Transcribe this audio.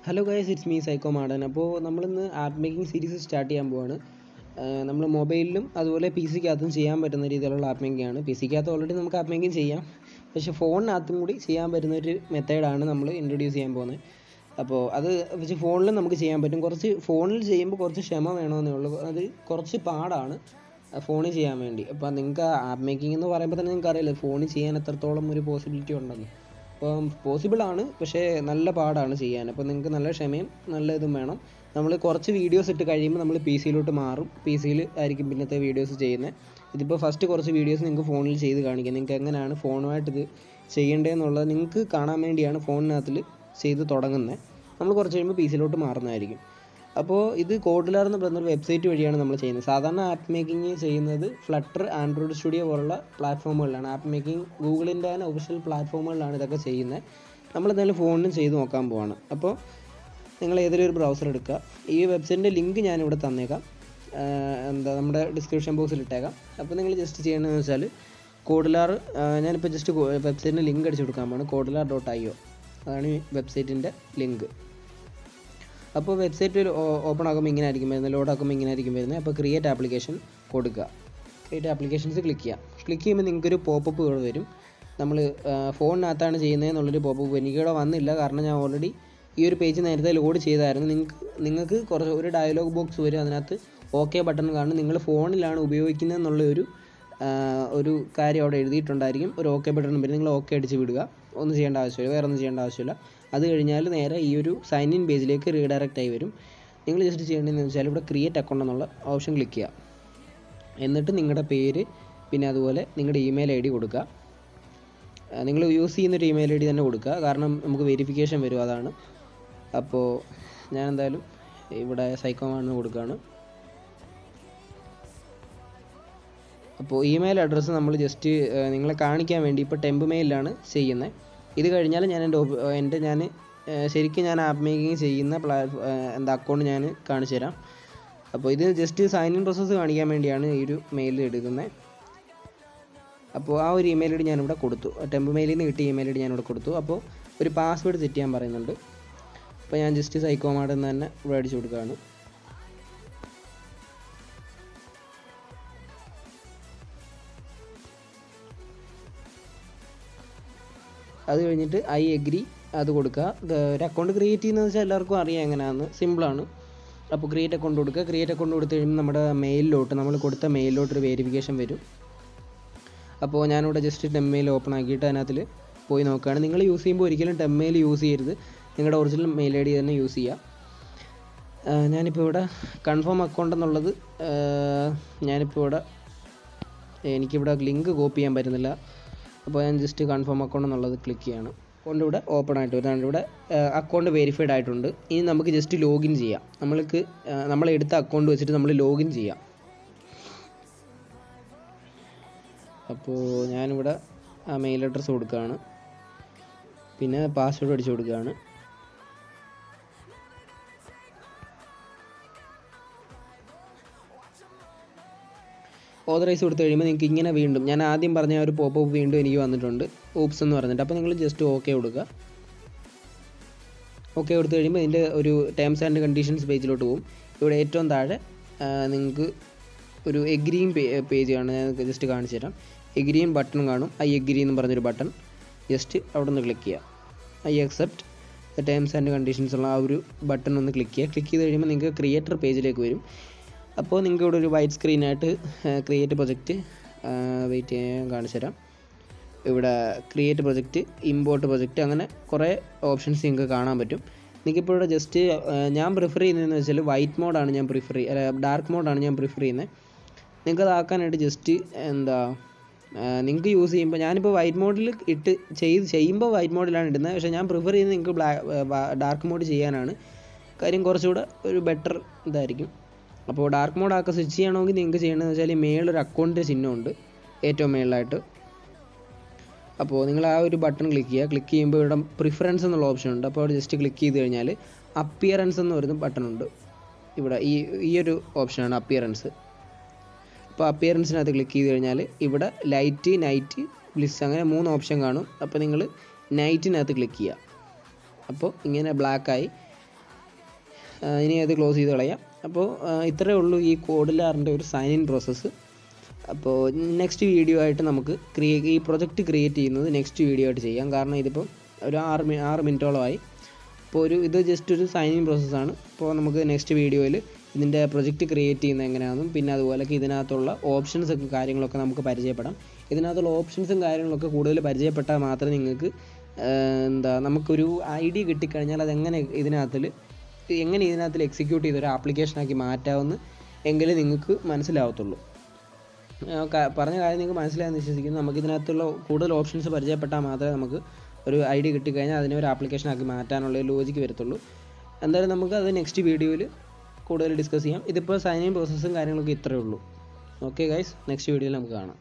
Hello guys, it's me psycho Madden. അപ്പോൾ നമ്മളിന്ന് app making series start ചെയ്യാൻ പോവാണ്. നമ്മൾ മൊബൈലിലും അതുപോലെ പി സിക്കകത്തും ചെയ്യാൻ പറ്റുന്ന രീതിയിലുള്ള ആപ്പ് മേക്കിംഗ് ആണ്. പി സിക്കകത്ത് ഓൾറെഡി നമുക്ക് ആപ്പ് മേക്കിംഗ് ചെയ്യാം, പക്ഷേ ഫോണിനകത്തും കൂടി ചെയ്യാൻ പറ്റുന്ന ഒരു മെത്തേഡാണ് നമ്മൾ ഇൻട്രൊഡ്യൂസ് ചെയ്യാൻ പോകുന്നത്. അപ്പോൾ അത് വെച്ച് ഫോണിലും നമുക്ക് ചെയ്യാൻ പറ്റും. കുറച്ച് ഫോണിൽ ചെയ്യുമ്പോൾ കുറച്ച് ക്ഷമ വേണമെന്നേ ഉള്ളൂ, അത് കുറച്ച് പാടാണ് ഫോണിൽ ചെയ്യാൻ വേണ്ടി. അപ്പോൾ നിങ്ങൾക്ക് ആപ്പ് മേക്കിംഗ് എന്ന് പറയുമ്പോൾ തന്നെ നിങ്ങൾക്ക് അറിയില്ല ഫോണിൽ ചെയ്യാൻ എത്രത്തോളം ഒരു പോസിബിലിറ്റി ഉണ്ടെന്ന്. അപ്പം പോസിബിളാണ്, പക്ഷേ നല്ല പാടാണ് ചെയ്യാൻ. അപ്പോൾ നിങ്ങൾക്ക് നല്ല ക്ഷമയും നല്ല ഇതും വേണം. നമ്മൾ കുറച്ച് വീഡിയോസ് ഇട്ട് കഴിയുമ്പോൾ നമ്മൾ പി സിയിലോട്ട് മാറും. പി സിയിൽ ആയിരിക്കും പിന്നത്തെ വീഡിയോസ് ചെയ്യുന്നത്. ഇതിപ്പോൾ ഫസ്റ്റ് കുറച്ച് വീഡിയോസ് നിങ്ങൾക്ക് ഫോണിൽ ചെയ്ത് കാണിക്കാം. നിങ്ങൾക്ക് എങ്ങനെയാണ് ഫോണുമായിട്ട് ഇത് ചെയ്യേണ്ടതെന്നുള്ളത് നിങ്ങൾക്ക് കാണാൻ വേണ്ടിയാണ് ഫോണിനകത്തിൽ ചെയ്ത് തുടങ്ങുന്നത്. നമ്മൾ കുറച്ച് കഴിയുമ്പോൾ പി സിയിലോട്ട് മാറുന്നതായിരിക്കും. അപ്പോൾ ഇത് കോഡുലാർ എന്ന് പറയുന്ന ഒരു വെബ്സൈറ്റ് വഴിയാണ് നമ്മൾ ചെയ്യുന്നത്. സാധാരണ ആപ്പ് മേക്കിംഗ് ചെയ്യുന്നത് ഫ്ലട്ടർ, ആൻഡ്രോയിഡ് സ്റ്റുഡിയോ പോലുള്ള പ്ലാറ്റ്ഫോമുകളിലാണ്. ആപ്പ് മേക്കിംഗ് ഗൂഗിളിൻ്റെ തന്നെ ഒഫീഷ്യൽ പ്ലാറ്റ്ഫോമുകളിലാണ് ഇതൊക്കെ ചെയ്യുന്നത്. നമ്മളെന്തായാലും ഫോണിലും ചെയ്ത് നോക്കാൻ പോവാണ്. അപ്പോൾ നിങ്ങൾ ഏതെങ്കിലും ഒരു ബ്രൗസർ എടുക്കുക. ഈ വെബ്സൈറ്റിൻ്റെ ലിങ്ക് ഞാനിവിടെ തന്നേക്കാം, നമ്മുടെ ഡിസ്ക്രിപ്ഷൻ ബോക്സിൽ ഇട്ടേക്കാം. അപ്പോൾ നിങ്ങൾ ജസ്റ്റ് ചെയ്യേണ്ടതെന്ന് വെച്ചാൽ കോഡുലാർ, ഞാനിപ്പോൾ ജസ്റ്റ് വെബ്സൈറ്റിൻ്റെ ലിങ്ക് അടിച്ചു കൊടുക്കാൻ പോവാണ്. kodular.io അതാണ് ഈ വെബ്സൈറ്റിൻ്റെ ലിങ്ക്. അപ്പോൾ വെബ്സൈറ്റ് ഓപ്പൺ ആക്കുമ്പോൾ ഇങ്ങനെ ആയിരിക്കും വരുന്നത്, ലോഡ് ആക്കുമ്പോൾ ഇങ്ങനെ ആയിരിക്കും വരുന്നത്. അപ്പോൾ ക്രിയേറ്റ് ആപ്ലിക്കേഷൻ കൊടുക്കുക. ക്രിയേറ്റ് ആപ്ലിക്കേഷൻസ് ക്ലിക്ക് ചെയ്യാം. ക്ലിക്ക് ചെയ്യുമ്പോൾ നിങ്ങൾക്കൊരു പോപ്പപ്പ് ഇവിടെ വരും. നമ്മൾ ഫോണിനകത്താണ് ചെയ്യുന്നതെന്നുള്ളൊരു പോപ്പപ്പ്. എനിക്കിവിടെ വന്നില്ല, കാരണം ഞാൻ ഓൾറെഡി ഈ ഒരു പേജ് നേരത്തെ ലോഡ് ചെയ്തായിരുന്നു. നിങ്ങൾക്ക് കുറച്ച് ഒരു ഡയലോഗ് ബോക്സ് വരും, അതിനകത്ത് ഓക്കെ ബട്ടൺ കാണും. നിങ്ങൾ ഫോണിലാണ് ഉപയോഗിക്കുന്നതെന്നുള്ള ഒരു കാര്യം അവിടെ എഴുതിയിട്ടുണ്ടായിരിക്കും. ഒരു ഓക്കെ ബട്ടൺ വരും, നിങ്ങൾ ഓക്കെ അടിച്ച് വിടുക. ഒന്നും ചെയ്യേണ്ട ആവശ്യമില്ല, വേറെ ഒന്നും ചെയ്യേണ്ട ആവശ്യമില്ല. അത് കഴിഞ്ഞാൽ നേരെ ഈ ഒരു സൈൻ ഇൻ പേജിലേക്ക് റീഡയറക്റ്റ് ആയി വരും. നിങ്ങൾ ജസ്റ്റ് ചെയ്യേണ്ടതെന്ന് വെച്ചാൽ ഇവിടെ ക്രിയേറ്റ് അക്കൗണ്ട് എന്നുള്ള ഓപ്ഷൻ ക്ലിക്ക് ചെയ്യുക. എന്നിട്ട് നിങ്ങളുടെ പേര്, പിന്നെ അതുപോലെ നിങ്ങളുടെ ഇമെയിൽ ഐ ഡി കൊടുക്കുക. നിങ്ങൾ യൂസ് ചെയ്യുന്നൊരു ഇമെയിൽ ഐ ഡി തന്നെ കൊടുക്കുക, കാരണം നമുക്ക് വെരിഫിക്കേഷൻ വരും, അതാണ്. അപ്പോൾ ഞാൻ എന്തായാലും ഇവിടെ സൈക്കോമാണെന്ന് കൊടുക്കുകയാണ്. അപ്പോൾ ഇമെയിൽ അഡ്രസ്സ് നമ്മൾ ജസ്റ്റ് നിങ്ങളെ കാണിക്കാൻ വേണ്ടി ഇപ്പോൾ ടെമ്പ് മെയിലാണ് ചെയ്യുന്നത്. ഇത് കഴിഞ്ഞാൽ ഞാൻ ശരിക്കും ഞാൻ ആപ്പ് മേക്കിംഗ് ചെയ്യുന്ന അക്കൗണ്ട് ഞാൻ കാണിച്ചു തരാം. അപ്പോൾ ഇത് ജസ്റ്റ് സൈൻ ഇൻ പ്രോസസ്സ് കാണിക്കാൻ വേണ്ടിയാണ് ഈ ഒരു മെയിൽ എടുക്കുന്നത്. അപ്പോൾ ആ ഒരു ഇമെയിൽ ഐ ഡി ഞാനിവിടെ കൊടുത്തു. ടെമ്പ് മെയിലിൽ നിന്ന് കിട്ടിയ ഇമെയിൽ ഐ ഡി ഞാനിവിടെ കൊടുത്തു. അപ്പോൾ ഒരു പാസ്വേഡ് സെറ്റ് ചെയ്യാൻ പറയുന്നുണ്ട്. അപ്പോൾ ഞാൻ ജസ്റ്റ് സൈക്കോമാടെന്ന് തന്നെ ഇവിടെ അടിച്ചു കൊടുക്കുകയാണ്. അത് കഴിഞ്ഞിട്ട് ഐ എഗ്രി അത് കൊടുക്കുക. ഒരു അക്കൗണ്ട് ക്രിയേറ്റ് ചെയ്യുന്നതെന്ന് വെച്ചാൽ എല്ലാവർക്കും അറിയാം എങ്ങനെയാണെന്ന്, സിമ്പിളാണ്. അപ്പോൾ ക്രിയേറ്റ് അക്കൗണ്ട് കൊടുക്കുക. ക്രിയേറ്റ് അക്കൗണ്ട് കൊടുത്ത് കഴിയുമ്പോൾ നമ്മുടെ മെയിലിലോട്ട്, നമ്മൾ കൊടുത്ത മെയിലിലോട്ടൊരു വെരിഫിക്കേഷൻ വരും. അപ്പോൾ ഞാനിവിടെ ജസ്റ്റ് ടെമ്പ് മെയിൽ ഓപ്പൺ ആക്കിയിട്ട് അതിനകത്തിൽ പോയി നോക്കുകയാണ്. നിങ്ങൾ യൂസ് ചെയ്യുമ്പോൾ ഒരിക്കലും ടെമ്പ് മെയിൽ യൂസ് ചെയ്യരുത്, നിങ്ങളുടെ ഒറിജിനൽ മെയിൽ ഐ ഡി തന്നെ യൂസ് ചെയ്യുക. ഞാനിപ്പോൾ ഇവിടെ കൺഫേം അക്കൗണ്ട് എന്നുള്ളത്, എനിക്കിവിടെ ലിങ്ക് കോപ്പി ചെയ്യാൻ പറ്റുന്നില്ല. അപ്പോൾ ഞാൻ ജസ്റ്റ് കൺഫേം അക്കൗണ്ട് എന്നുള്ളത് ക്ലിക്ക് ചെയ്യാണ്. അക്കൗണ്ട് ഇവിടെ ഓപ്പൺ ആയിട്ട് വരുന്നുണ്ട്. ഇവിടെ അക്കൗണ്ട് വെരിഫൈഡ് ആയിട്ടുണ്ട്. ഇനി നമുക്ക് ജസ്റ്റ് ലോഗിൻ ചെയ്യാം. നമ്മളെടുത്ത അക്കൗണ്ട് വെച്ചിട്ട് നമ്മൾ ലോഗിൻ ചെയ്യാം. അപ്പോൾ ഞാനിവിടെ ആ മെയിൽ അഡ്രസ്സ് കൊടുക്കുകയാണ്, പിന്നെ പാസ്വേഡ് അടിച്ചു കൊടുക്കുകയാണ്. ഓതറൈസ് കൊടുത്ത് കഴിയുമ്പോൾ നിങ്ങൾക്ക് ഇങ്ങനെ വീണ്ടും, ഞാൻ ആദ്യം പറഞ്ഞ ഒരു പോപ്പപ്പ് വീണ്ടും എനിക്ക് വന്നിട്ടുണ്ട്, ഓപ്സ് എന്ന് പറഞ്ഞിട്ട്. അപ്പോൾ നിങ്ങൾ ജസ്റ്റ് ഓക്കെ കൊടുക്കുക. ഓക്കെ കൊടുത്ത് കഴിയുമ്പോൾ ഇതിൻ്റെ ഒരു ടേംസ് ആൻഡ് കണ്ടീഷൻസ് പേജിലോട്ട് പോകും. ഇവിടെ ഏറ്റവും താഴെ നിങ്ങൾക്ക് ഒരു എഗ്രീം പേജാണ്, ഞാൻ ജസ്റ്റ് കാണിച്ചു തരാം. എഗ്രീം ബട്ടൺ കാണും, ഐ എഗ്രി എന്ന് പറഞ്ഞൊരു ബട്ടൺ. ജസ്റ്റ് അവിടെ നിന്ന് ക്ലിക്ക് ചെയ്യുക. I accept terms and conditions ഉള്ള ആ ഒരു ബട്ടൺ ഒന്ന് ക്ലിക്ക് ചെയ്യുക. ക്ലിക്ക് ചെയ്ത് കഴിയുമ്പോൾ നിങ്ങൾക്ക് ക്രിയേറ്റർ പേജിലേക്ക് വരും. അപ്പോൾ നിങ്ങൾക്ക് ഇവിടെ ഒരു വൈറ്റ് സ്ക്രീനായിട്ട് ക്രിയേറ്റ് പ്രൊജക്റ്റ്, വെയിറ്റ് ചെയ്യാൻ കാണിച്ചു തരാം. ഇവിടെ ക്രിയേറ്റ് പ്രൊജക്റ്റ്, ഇമ്പോർട്ട് പ്രൊജക്റ്റ്, അങ്ങനെ കുറേ ഓപ്ഷൻസ് നിങ്ങൾക്ക് കാണാൻ പറ്റും. നിങ്ങൾക്കിപ്പോൾ ഇവിടെ ജസ്റ്റ് ഞാൻ പ്രിഫർ ചെയ്യുന്നതെന്ന് വെച്ചാൽ വൈറ്റ് മോഡാണ് ഞാൻ ഡാർക്ക് മോഡാണ് ഞാൻ പ്രിഫർ ചെയ്യുന്നത്. നിങ്ങൾക്ക് അതാക്കാനായിട്ട് ജസ്റ്റ് നിങ്ങൾക്ക് യൂസ് ചെയ്യുമ്പോൾ, ഞാനിപ്പോൾ വൈറ്റ് മോഡിൽ ചെയ്യുമ്പോൾ വൈറ്റ് മോഡിലാണ് ഇടുന്നത്, പക്ഷേ ഞാൻ പ്രിഫർ ചെയ്യുന്നത് നിങ്ങൾക്ക് ഡാർക്ക് മോഡ് ചെയ്യാനാണ്. കാര്യം കുറച്ചുകൂടെ ഒരു ബെറ്റർ ഇതായിരിക്കും. അപ്പോൾ ഡാർക്ക് മോഡാക്കി സ്വിച്ച് ചെയ്യണമെങ്കിൽ നിങ്ങൾക്ക് ചെയ്യേണ്ടതെന്ന് വെച്ചാൽ മേളിലൊരു അക്കൗണ്ടിൻ്റെ ചിഹ്നമുണ്ട് ഏറ്റവും മേളിലായിട്ട്. അപ്പോൾ നിങ്ങൾ ആ ഒരു ബട്ടൺ ക്ലിക്ക് ചെയ്യുക. ക്ലിക്ക് ചെയ്യുമ്പോൾ ഇവിടെ പ്രിഫറൻസ് എന്നുള്ള ഓപ്ഷൻ ഉണ്ട്. അപ്പോൾ അവിടെ ജസ്റ്റ് ക്ലിക്ക് ചെയ്ത് കഴിഞ്ഞാൽ അപ്പിയറൻസ് എന്ന് പറയുന്ന ബട്ടൺ ഉണ്ട്. ഇവിടെ ഈ ഒരു ഓപ്ഷനാണ് അപ്പിയറൻസ്. അപ്പോൾ അപ്പിയറൻസിനകത്ത് ക്ലിക്ക് ചെയ്ത് കഴിഞ്ഞാൽ ഇവിടെ ലൈറ്റ്, നൈറ്റ്, ബ്ലിസ് അങ്ങനെ 3 ഓപ്ഷൻ കാണും. അപ്പോൾ നിങ്ങൾ നൈറ്റിനകത്ത് ക്ലിക്ക് ചെയ്യുക. അപ്പോൾ ഇങ്ങനെ ബ്ലാക്കായി ഇനി അത് ക്ലോസ് ചെയ്ത് കളയാം. അപ്പോൾ ഇത്രയേ ഉള്ളൂ ഈ കോഡുലാറിൻ്റെ ഒരു സൈൻ ഇൻ പ്രോസസ്സ്. അപ്പോൾ നെക്സ്റ്റ് വീഡിയോ ആയിട്ട് നമുക്ക് ഈ പ്രൊജക്റ്റ് ക്രിയേറ്റ് ചെയ്യുന്നത് നെക്സ്റ്റ് വീഡിയോ ആയിട്ട് ചെയ്യാം. കാരണം ഇതിപ്പോൾ ഒരു 6 മിനിറ്റോളമായി. അപ്പോൾ ഇത് ജസ്റ്റ് ഒരു സൈൻ ഇൻ പ്രോസസ്സാണ്. അപ്പോൾ നമുക്ക് നെക്സ്റ്റ് വീഡിയോയിൽ ഇതിൻ്റെ പ്രൊജക്റ്റ് ക്രിയേറ്റ് ചെയ്യുന്നത് എങ്ങനെയാണെന്നും പിന്നെ അതുപോലെ ഇതിനകത്തുള്ള ഓപ്ഷൻസൊക്കെ കാര്യങ്ങളൊക്കെ നമുക്ക് പരിചയപ്പെടാം. ഇതിനകത്തുള്ള ഓപ്ഷൻസും കാര്യങ്ങളൊക്കെ കൂടുതൽ പരിചയപ്പെട്ടാൽ മാത്രമേ നിങ്ങൾക്ക് നമുക്കൊരു ഐഡിയ കിട്ടിക്കഴിഞ്ഞാൽ അതെങ്ങനെ ഇതിനകത്തിൽ എക്സിക്യൂട്ട് ചെയ്തൊരു ആപ്ലിക്കേഷനാക്കി മാറ്റാമെന്ന് എങ്കിലും നിങ്ങൾക്ക് മനസ്സിലാവത്തുള്ളൂ. പറഞ്ഞ കാര്യം നിങ്ങൾക്ക് മനസ്സിലായെന്ന് വിശ്വസിക്കുന്നു. നമുക്ക് ഇതിനകത്തുള്ള കൂടുതൽ ഓപ്ഷൻസ് പരിചയപ്പെട്ടാൽ മാത്രമേ നമുക്ക് ഒരു ഐഡിയ കിട്ടിക്കഴിഞ്ഞാൽ അതിനെ ഒരു ആപ്ലിക്കേഷനാക്കി മാറ്റാനുള്ള ലോജിക്ക് വരത്തുള്ളൂ. എന്തായാലും നമുക്ക് അത് നെക്സ്റ്റ് വീഡിയോയിൽ കൂടുതൽ ഡിസ്കസ് ചെയ്യാം. ഇതിപ്പോൾ സൈൻ ഇൻ പ്രോസസ്സും കാര്യങ്ങളൊക്കെ ഇത്രയേ ഉള്ളൂ. ഓക്കെ ഗൈസ്, നെക്സ്റ്റ് വീഡിയോയിൽ നമുക്ക് കാണാം.